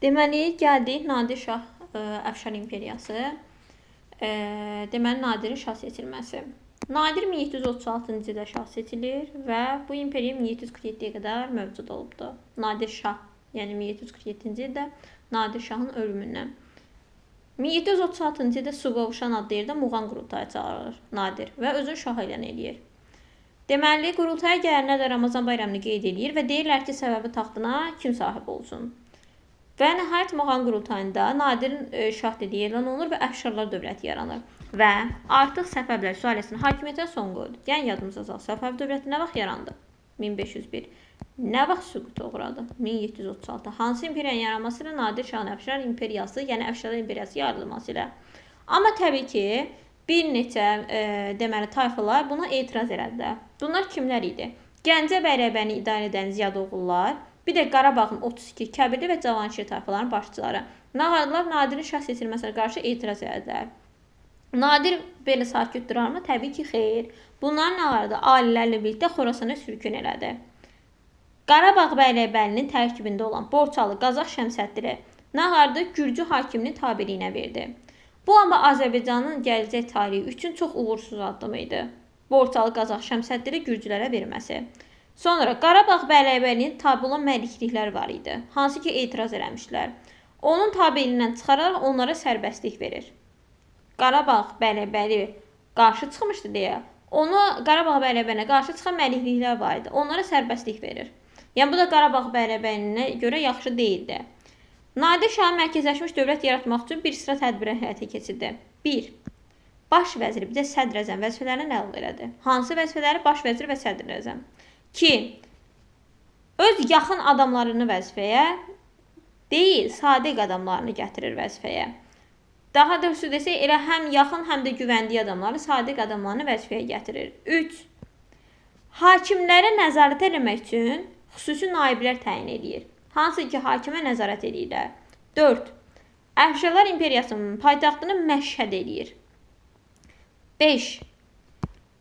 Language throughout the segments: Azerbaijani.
Deməli, gəldik Nadir Şah Əfşar imperiyası. Deməli, Nadirin şah seçilməsi. Nadir 1736-cı ildə şah seçilir və bu imperiya 1747-yə qədər mövcud olubdur. Nadir Şah, yəni 1747-ci ildə Nadir Şahın ölümündən. 1736-cı ildə Suqovuşan adlı yerdə Muğan qurultayı çağırır Nadir və özünü şah elan edir. Deməli, qurultaya gələnlər də Ramazan bayramını qeyd edir və deyirlər ki, səbəbi taxtına kim sahib olsun. Və nəhayət Muğan qurultayında Nadirin şah dediyi elan olunur və Əfşarlar dövləti yaranır. Və artıq Səfəvilər sülaləsinin hakimiyyətə son qoydu. Yəni yadımıza salaq, Səfəv dövləti nə vaxt yarandı? 1501. Nə vaxt süquta uğradı? 1736. Hansı imperiyanın yaranması ilə Nadir Şahın Əfşar imperiyası, yəni Əfşarlar imperiyası yaradılması ilə. Amma təbii ki, bir neçə deməli tayfalar buna etiraz elədilər. Bunlar kimlər idi? Gəncə Bəyləbəni idarə edən Ziyadoğullar, bir də Qarabağın 32 Kəbirli və Cavanşir tayfalarının başçıları. Nağardılar Nadirin şah seçilməsinə qarşı etiraz elədilər. Nadir belə sakit durarmı? Təbii ki, xeyr. Bunların nağardı alilərlə birlikdə Xorasana sürgün elədi. Qarabağ Bəyləbəlinin tərkibində olan Borçalı Qazax Şəmsəddini nağardı Gürcü hakiminin tabeliyinə verdi. Bu amma Azərbaycanın gələcək tarihi üçün çox uğursuz addım idi. Borçalı Qazax Şəmsəddini Gürcülərə verməsi. Sonra Qarabağ Bəyləbəlinin tabi olan məlikliklər var idi, hansı ki etiraz eləmişlər. Onun tabeliyindən çıxararaq onlara sərbəstlik verir. Qarabağ Bəyləbəli qarşı çıxmışdı deyə, Qarabağ Bəyləbəlinə qarşı çıxan məlikliklər var idi, onlara sərbəstlik verir. Yəni bu da Qarabağ Bəyləbəlinə görə yaxşı deyildi. Nadir Şah mərkəzləşmiş dövlət yaratmaq üçün bir sıra tədbirə həyata keçirdi. 1. Baş vəziri, bir də sədr əzəm vəzifələrini ləğv elədi. Hansı vəzifələri? Baş vəziri və sədr əzəm. 2. Öz yaxın adamlarını vəzifəyə deyil, sadiq adamlarını gətirir vəzifəyə. Daha doğrusu desək, elə həm yaxın, həm də güvəndiyi adamları, sadiq adamlarını vəzifəyə gətirir. 3. Hakimlərə nəzarət etmək üçün xüsusi naiblər təyin edir. Hansı ki, hakimə nəzarət edirlər. 4. Əfşarlar imperiyasının paytaxtını Məşhəd edir. 5.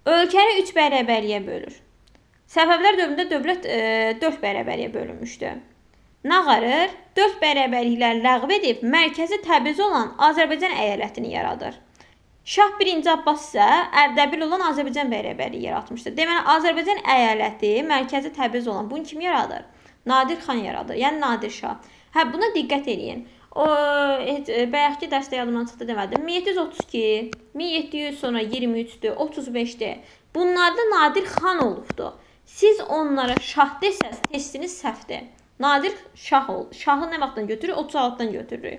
Ölkəni 3 bərəbəriyə bölür. Səfəvilər dövründə dövlət 4 bərəbəriyə bölünmüşdü. Nağarır, 4 bərəbərlikləri ləğv edib, mərkəzi Təbriz olan Azərbaycan əyalətini yaradır. Şah 1. Abbas isə Ərdəbil olan Azərbaycan bərəbərliyi yaratmışdır. Deməli, Azərbaycan əyaləti mərkəzi Təbriz olan bunu kim yaradır? Nadir xan yaradır, yəni Nadir Şah. Buna diqqət edin. Bayaqki dərsdə yadımdan çıxdı demədim. 1732, 1700 sonra 23'dür, 35'dir. Bunlarda Nadir xan olubdur. Siz onlara şah desəz, testiniz səhvdir. Nadir şah oldu. Şahı nə vaxtdan götürür? 36'dan götürür.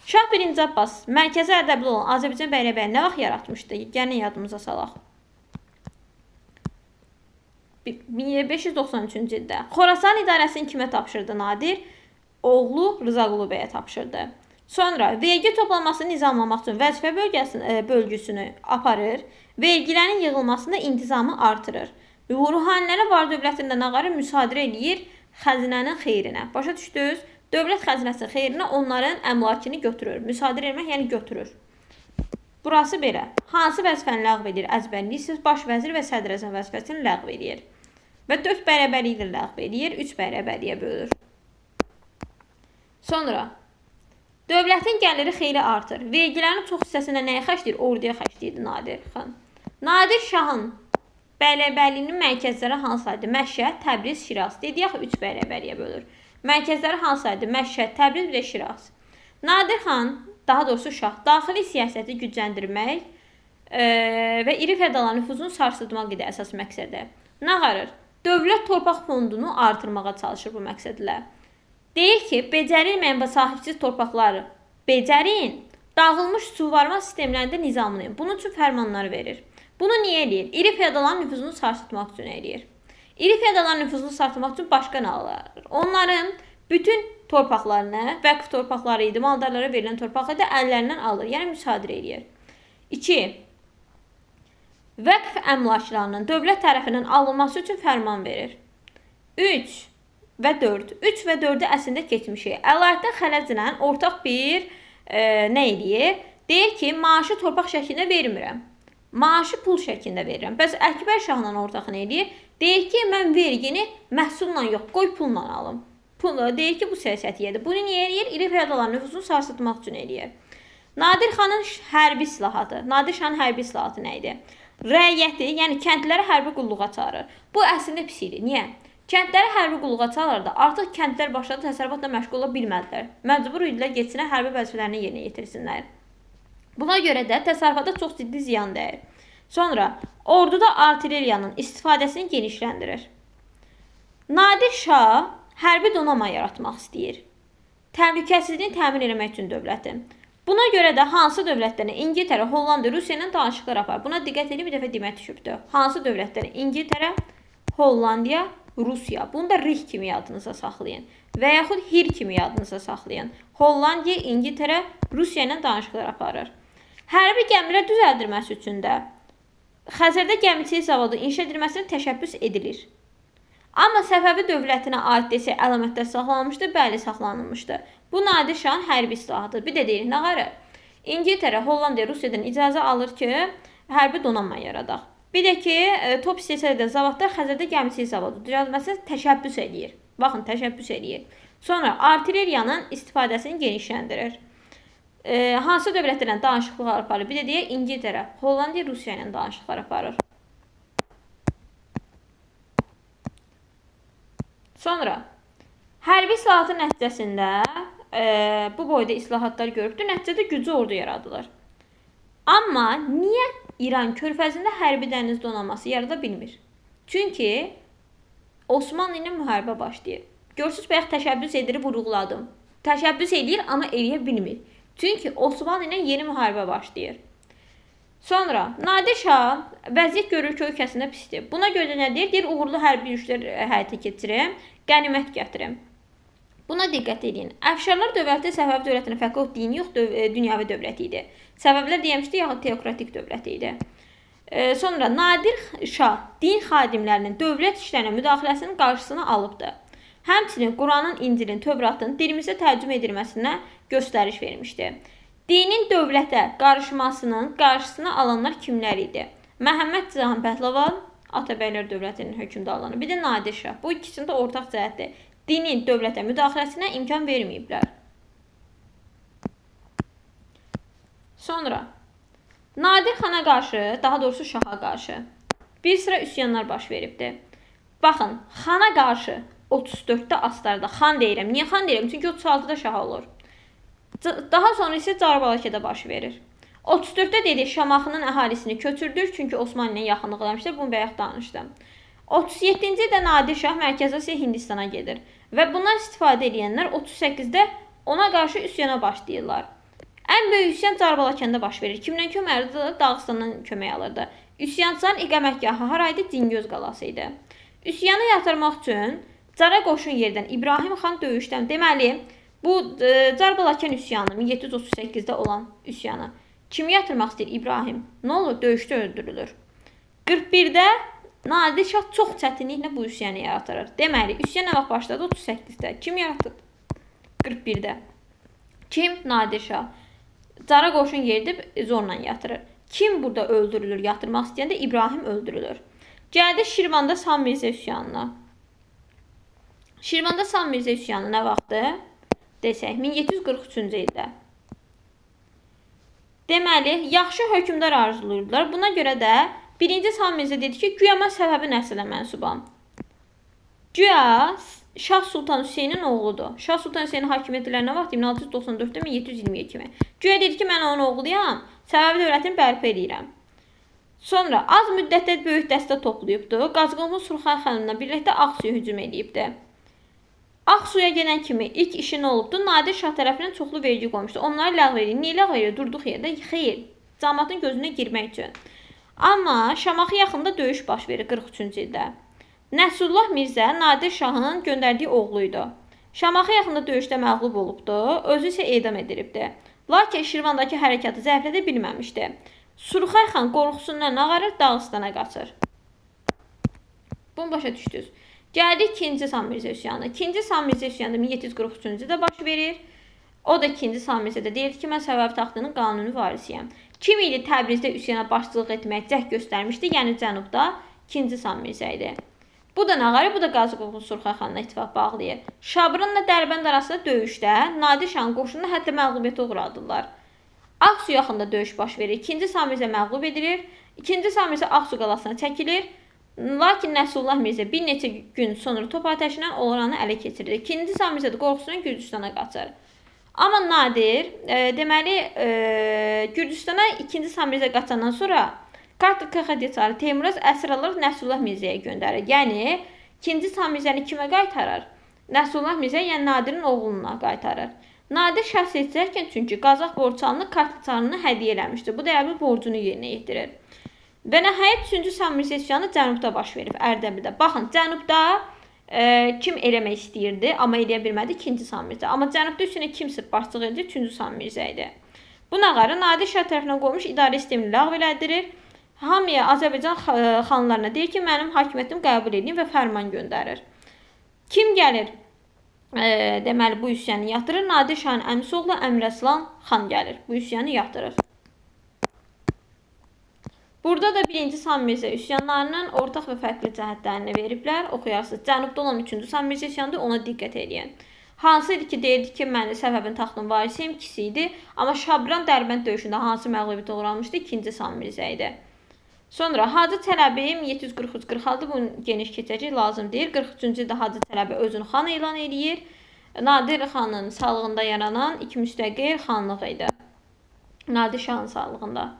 Şah 1. Abbas mərkəzi Ərdəbil olan Azərbaycan bəyləbəliyini nə vaxt yaratmışdı? Gəlin yadımıza salaq. 1593-cü ildə. Xorasan idarəsini kimə tapşırdı Nadir? Oğlu Rızaqulu bəyə tapşırdı. Sonra vergi toplanmasını nizamlamaq üçün vəzifə bölgüsünü aparır, vergilərin yığılmasında intizamı artırır. Ruhanilərə var dövlətində nağarı müsadirə edir xəzinənin xeyrinə. Başa düşdünüz? Dövlət xəzinəsinin xeyrinə onların əmlakını götürür. Müsadirə etmək, yəni götürür. Burası belə. Hansı vəzifəni ləğv edir? Əzbərliksiz baş vəzir və sədr əzəm vəzifəsini ləğv edir. Və 4 bərəbərliyi ilə ləğv edir, 3 bərəbərliyə bölür. Sonra dövlətin gəliri xeyli artır. Vergilərin çox hissəsində nəyə xərcləyir? Orduya xərcləyirdi Nadir xan. Nadir Şahın bərəbərliyinin mərkəzləri hansılardır? Məşhəd, Təbriz, Şiraz. Dedik axı 3 bərəbərliyə bölür. Mərkəzləri hansılardır? Məşhəd, Təbriz, bir də Şiraz. Nadir xan, daha doğrusu şah, daxili siyasəti gücləndirmək və iri feodal nüfuzunu sarsıtmaq idi əsas məqsədi. Nağarır, dövlət torpaq fondunu artırmağa çalışır bu məqsədlə. Deyir ki, becərilməyən və sahibsiz torpaqları becərin, dağılmış suvarma sistemlərində nizamlayın. Bunun üçün fərmanları verir. Bunu niyə eləyir? İri feodaların nüfuzunu sarsıtmaq üçün eləyir. İri feodaların nüfuzunu sarsıtmaq üçün başqa nə alır? Onların bütün torpaqlarını, vəqf torpaqları idi, maldarlara verilən torpaqları da əllərindən alır, yəni müsadirə eləyir. 2. Vəqf əmlaklarının dövlət tərəfindən alınması üçün fərman verir. 3 və 4. 3 və 4-ü əslində keçmişik. Əlayətdə xələclə ortaq bir nə eləyir? Deyir ki, maaşı torpaq şəklində vermirəm. Maaşı pul şəklində verirəm. Bəs Əkbər Şahla ortaq nə eləyir? Deyir ki, mən vergini məhsulla yox, qoy pulla alım. Deyir ki, bu siyasət yedir. Bunu niyə eləyir? İri fiyadaların nüfuzunu sarsıtmaq üçün eləyir. Nadir xanın hərbi islahatı. Nadir şahın hərbi islahatı nə idi? Rəiyyəti, yəni kəndliləri hərbi qulluğa çağırır. Bu əslində pis idi. Niyə? Kəndləri hərbi qulluğa çağırırdı. Artıq kəndlər başladı təsərrüfatla məşğul ola bilmədilər. Məcbur idilər getsinlər hərbi vəzifələrini yerinə yetirsinlər. Buna görə də təsərrüfata çox ciddi ziyan dəyir. Sonra orduda artilleriyanın istifadəsini genişləndirir. Nadir şah hərbi donanma yaratmaq istəyir. Təhlükəsizliyini təmin etmək üçün dövlətin. Buna görə də hansı dövlətlərlə İngiltərə, Hollandiya, Rusiya ilə danışıqlar aparır. Buna diqqət edin, bir dəfə demək düşübdür. Hansı dövlətlərlə İngiltərə, Hollandiya, Rusiya. Bunu da RIH kimi yadınıza saxlayın. Və yaxud HIR kimi yadınıza saxlayın. Hollandiya, İngiltərə, Rusiya ilə danışıqlar aparır. Hərbi gəmilər düzəldirməsi üçün də Xəzərdə gəmiçilik zavodu inşa edilməsinə təşəbbüs edilir. Amma Səfəvi dövlətinə aid desək əlamətlər saxlanılmışdı, bəli saxlanılmışdı. Bu Nadir şahın hərbi islahatıdır. Bir də deyir, nə qarı? İngiltərə, Hollandiya, Rusiyadan icazə alır ki, hərbi donanma yaradaq. Bir də ki, top istehsal zavodlar Xəzərdə gəmiçilik zavodu düzəltməsinə təşəbbüs edir. Baxın, təşəbbüs edir. Sonra artilleriyanın istifadəsini genişləndirir. Hansı dövlətlərlə danışıqlar aparır? Bir də deyək, İngiltərə, Hollandiya, Rusiya ilə danışıqlar aparır. Sonra, hərbi islahatın nəticəsində bu boyda islahatlar görübdür, nəticədə güclü ordu yaradılır. Amma niyə İran körfəzində hərbi dəniz donanması yarada bilmir? Çünki Osmanlı ilə müharibə başlayır. Görürsünüz, bayaq təşəbbüs edir, vurğuladım. Təşəbbüs edir, amma eləyə bilmir. Çünki Osmanlı ilə yeni müharibə başlayır. Sonra Nadir şah vəziyyət görür ki, ölkəsində pisdir. Buna görə nə deyir? Deyir, uğurlu hərbi yürüşlər həyata keçirim, qənimət gətirim. Buna diqqət edin. Əfşarlar dövləti Səfəvi dövlətinə fərqli dini yox, dünyavi dövlət idi. Səbəblər deyəmişdi, yaxud teokratik dövlət idi. Sonra Nadir şah din xadimlərinin dövlət işlərinə müdaxiləsinin qarşısını alıbdı. Həmçinin Quranın, İncilin, Tövratın dilimizə tərcümə edilməsinə göstəriş vermişdi. Dinin dövlətə qarışmasının qarşısını alanlar kimlər idi? Məhəmməd Cahan Pəhləvan, Atabəylər dövlətinin hökmdarları, bir də Nadir şah. Bu ikisində ortaq cəhətdir. Dinin dövlətə müdaxiləsinə imkan verməyiblər. Sonra Nadir xana qarşı, daha doğrusu şaha qarşı bir sıra üsyanlar baş veribdi. Baxın, xana qarşı 34-də astarda xan deyirəm. Niyə xan deyirəm? Çünki 36-da şah olur. Daha sonra isə Carbalakedə baş verir. 34-də dedi, Şamaxının əhalisini köçürdür, çünki Osmanlı ilə yaxınlıq eləmişlər. Bunu bayaq danışdım. 37-ci də Nadir şah Mərkəzi Asiya Hindistana gedir. Və bundan istifadə edənlər 38-də ona qarşı üsyana başlayırlar. Ən böyük üsyan Carbalakedə baş verir. Kimdən kömək alırdı? Dağıstandan kömək alırdı. Üsyançıların iqamətgahı haraydı? Cingöz qalası idi. Üsyanı yatırmaq üçün Cara qoşun yerdən İbrahim xan döyüşdən. Deməli, bu Carbalakan üsyanı 1738-də olan üsyanı kimi yatırmaq istəyir? İbrahim. Nə olur? Döyüşdə öldürülür. 41-də Nadir şah çox çətinliklə bu üsyanı yaratır. Deməli, üsyan nə vaxt başladı? 38-də. Kim yaratdı? 41-də. Kim? Nadir şah. Cara qoşun yerdə zorla yatırır. Kim burada öldürülür? Yatırmaq istəyəndə İbrahim öldürülür. Gəldi Şirvanda San Mirzə üsyanına. Şirvanda San Mirzə üsyanı nə vaxtı? Desək, 1743-cü ildə. Deməli, yaxşı hökmdar arzulayırdılar. Buna görə də 1-ci San Mirzə dedi ki, güya mən Səfəvi nəslə mənsubam. Güya Şah Sultan Hüseynin oğludur. Şah Sultan Hüseynin hakimiyyətləri nə vaxt? 1694-də 1722 kimi. Güya dedi ki, mən onun oğluyam, Səfəvi dövlətini bərpa edirəm. Sonra az müddətdə böyük dəstə toplayıbdı. Qazqınlı Surxay xanımla birlikdə Ağsuya hücum edibdi. Ağsuya gələn kimi ilk işi nə olubdu? Nadir şah tərəfindən çoxlu vergi qoymuşdu. Onları ləğv edir. Niyə ləğv edir? Durduq yerdə. Xeyr. Cəmaatın gözünə girmək üçün. Amma Şamaxı yaxında döyüş baş verir 43-cü ildə. Nəsrullah Mirzə Nadir şahın göndərdiyi oğluydu. Şamaxı yaxında döyüşdə məğlub olubdu. Özü isə edam edilibdi. Lakin Şirvandakı hərəkatı zəiflədə bilməmişdi. Surxay xan qorxusundan ağarır, Dağıstana qaçır. Bunu başa düşdünüz. Gəldi 2-ci San Mirzə üsyanı. 2-ci San Mirzə üsyanı 1743-cü ildə baş verir. O da 2-ci San Mirzədə deyir ki, mən Səfəvi taxtının qanuni varisiyəm. Kim idi Təbrizdə üsyana başçılıq etmək cəhd göstərmişdi? Yəni cənubda 2-ci San Mirzə idi. Bu da Nağarı, bu da Qazıqulu Surxay xanla ittifaq bağlayır. Şabranla Dərbənd arasında döyüşdə Nadir şahın qoşununu hətta məğlubiyyətə uğradırlar. Ağsu yaxında döyüş baş verir. 2-ci Sami Mirzə məğlub edilir. 2-ci Sami Mirzə Ağsu qalasına çəkilir. Lakin Nəsrullah Mirzə bir neçə gün sonra top atəşindən oranı ələ keçirir. 2-ci Sami Mirzə də qorxusundan Gürcüstana qaçır. Amma Nadir, deməli, Gürcüstana 2-ci Sami Mirzə qaçandan sonra KXD çarı Teymuruz əsir alır Nəsrullah Mirzəyə göndərir. Yəni, 2-ci Sami Mirzəni kimə qaytarır? Nəsrullah Mirzə, yəni Nadirin oğluna qaytarır. Nadir şəxs seçərkən çünki Qazax borçalını Kartlı çarını hədiyyə eləmişdir. Bu da əbil borcunu yerinə yetirir. Və nəhayət 3-cü Sami Mirzə üsyanı Cənubda baş verir, Ərdəbildə. Baxın, Cənubda kim eləmək istəyirdi, amma eləyə bilmədi 2-ci Sami Mirzə. Amma Cənubda üstünə kim sırf başçılıq edir? 3-cü Sami Mirzə idi. Bu Nağarı Nadir şah tərəfindən qoymuş idarə sistemini ləğv elədirir. Hamıya Azərbaycan xanlarına deyir ki, mənim hakimiyyətimi qəbul edin və fərman göndərir. Kim gəlir? Deməli, bu üsyanı yatırır. Nadir şahın əmisi oğlu Əmiraslan xan gəlir. Bu üsyanı yatırır. Burada da 1-ci Sami Mirzə üsyanlarının ortaq və fərqli cəhətlərini veriblər. Oxuyarsınız. Cənubda olan 3-cü Sami Mirzə üsyanıdır, ona diqqət edin. Hansı idi ki, deyirdi ki, mən Səfəvin taxtının varisiyim, ikisi idi. Amma Şabran Dərbənd döyüşündə hansı məğlubiyyətə uğramışdı? 2-ci Sami Mirzə idi. Sonra Hacı Çələbi 1743-46 bunu geniş keçəcək lazım deyir. 43-cü ildə Hacı Çələbi özünü xan elan edir. Nadir xanın sağlığında yaranan iki müstəqil xanlıq idi. Nadir şahın sağlığında.